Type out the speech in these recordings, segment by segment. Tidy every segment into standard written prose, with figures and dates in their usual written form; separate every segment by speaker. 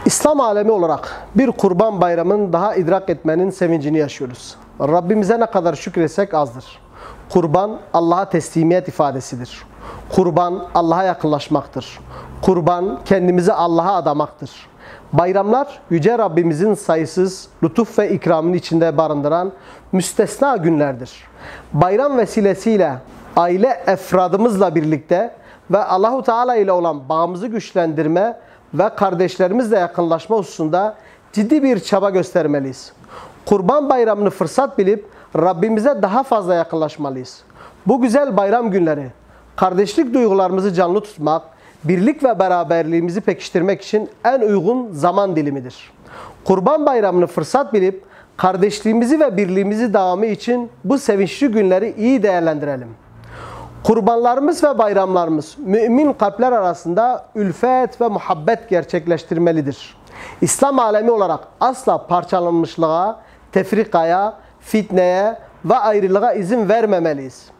Speaker 1: İslam alemi olarak bir kurban bayramını daha idrak etmenin sevincini yaşıyoruz. Rabbimize ne kadar şükretsek azdır. Kurban Allah'a teslimiyet ifadesidir. Kurban Allah'a yakınlaşmaktır. Kurban kendimizi Allah'a adamaktır. Bayramlar Yüce Rabbimizin sayısız lütuf ve ikramını içinde barındıran müstesna günlerdir. Bayram vesilesiyle aile efradımızla birlikte ve Allahu Teala ile olan bağımızı güçlendirme ve kardeşlerimizle yakınlaşma hususunda ciddi bir çaba göstermeliyiz. Kurban bayramını fırsat bilip Rabbimize daha fazla yakınlaşmalıyız. Bu güzel bayram günleri kardeşlik duygularımızı canlı tutmak, birlik ve beraberliğimizi pekiştirmek için en uygun zaman dilimidir. Kurban bayramını fırsat bilip kardeşliğimizi ve birliğimizi devamı için bu sevinçli günleri iyi değerlendirelim. Kurbanlarımız ve bayramlarımız mümin kalpler arasında ülfet ve muhabbet gerçekleştirmelidir. İslam alemi olarak asla parçalanmışlığa, tefrikaya, fitneye ve ayrılığa izin vermemeliyiz.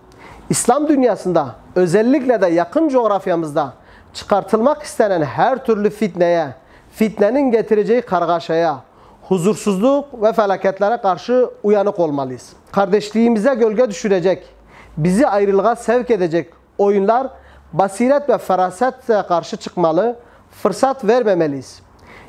Speaker 1: İslam dünyasında özellikle de yakın coğrafyamızda çıkartılmak istenen her türlü fitneye, fitnenin getireceği kargaşaya, huzursuzluk ve felaketlere karşı uyanık olmalıyız. Kardeşliğimize gölge düşürecek, bizi ayrılığa sevk edecek oyunlar basiret ve ferasetle karşı çıkmalı, fırsat vermemeliyiz.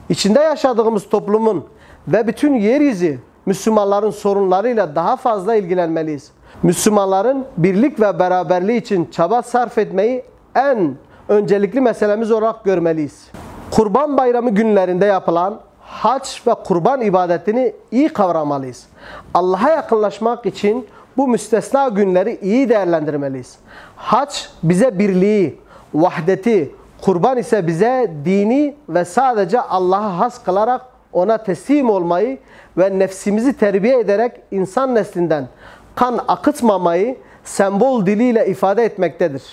Speaker 1: İçinde yaşadığımız toplumun ve bütün yeryüzü Müslümanların sorunlarıyla daha fazla ilgilenmeliyiz. Müslümanların birlik ve beraberliği için çaba sarf etmeyi en öncelikli meselemiz olarak görmeliyiz. Kurban bayramı günlerinde yapılan hac ve kurban ibadetini iyi kavramalıyız. Allah'a yakınlaşmak için bu müstesna günleri iyi değerlendirmeliyiz. Hac bize birliği, vahdeti, kurban ise bize dini ve sadece Allah'a has kılarak ona teslim olmayı ve nefsimizi terbiye ederek insan neslinden kan akıtmamayı sembol diliyle ifade etmektedir.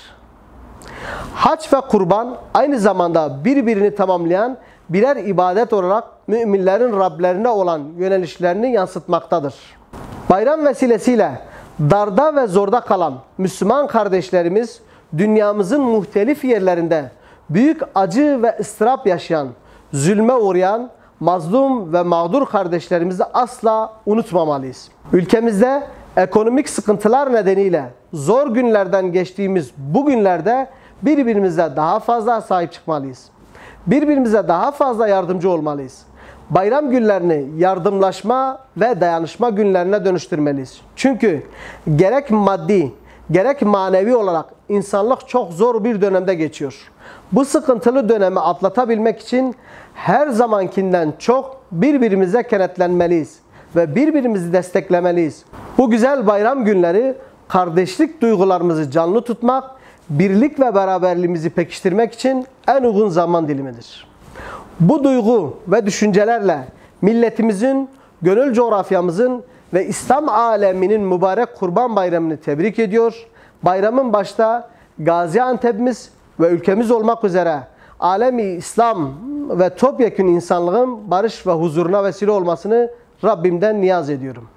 Speaker 1: Hac ve kurban aynı zamanda birbirini tamamlayan birer ibadet olarak müminlerin Rablerine olan yönelişlerini yansıtmaktadır. Bayram vesilesiyle darda ve zorda kalan Müslüman kardeşlerimiz dünyamızın muhtelif yerlerinde büyük acı ve ıstırap yaşayan, zulme uğrayan, mazlum ve mağdur kardeşlerimizi asla unutmamalıyız. Ülkemizde ekonomik sıkıntılar nedeniyle zor günlerden geçtiğimiz bu günlerde birbirimize daha fazla sahip çıkmalıyız. Birbirimize daha fazla yardımcı olmalıyız. Bayram günlerini yardımlaşma ve dayanışma günlerine dönüştürmeliyiz. Çünkü gerek maddi, gerek manevi olarak insanlık çok zor bir dönemde geçiyor. Bu sıkıntılı dönemi atlatabilmek için her zamankinden çok birbirimize kenetlenmeliyiz ve birbirimizi desteklemeliyiz. Bu güzel bayram günleri kardeşlik duygularımızı canlı tutmak, birlik ve beraberliğimizi pekiştirmek için en uygun zaman dilimidir. Bu duygu ve düşüncelerle milletimizin, gönül coğrafyamızın ve İslam aleminin mübarek Kurban Bayramı'nı tebrik ediyor. Bayramın başta Gaziantep'imiz ve ülkemiz olmak üzere alemi İslam ve topyekün insanlığın barış ve huzuruna vesile olmasını Rabbimden niyaz ediyorum.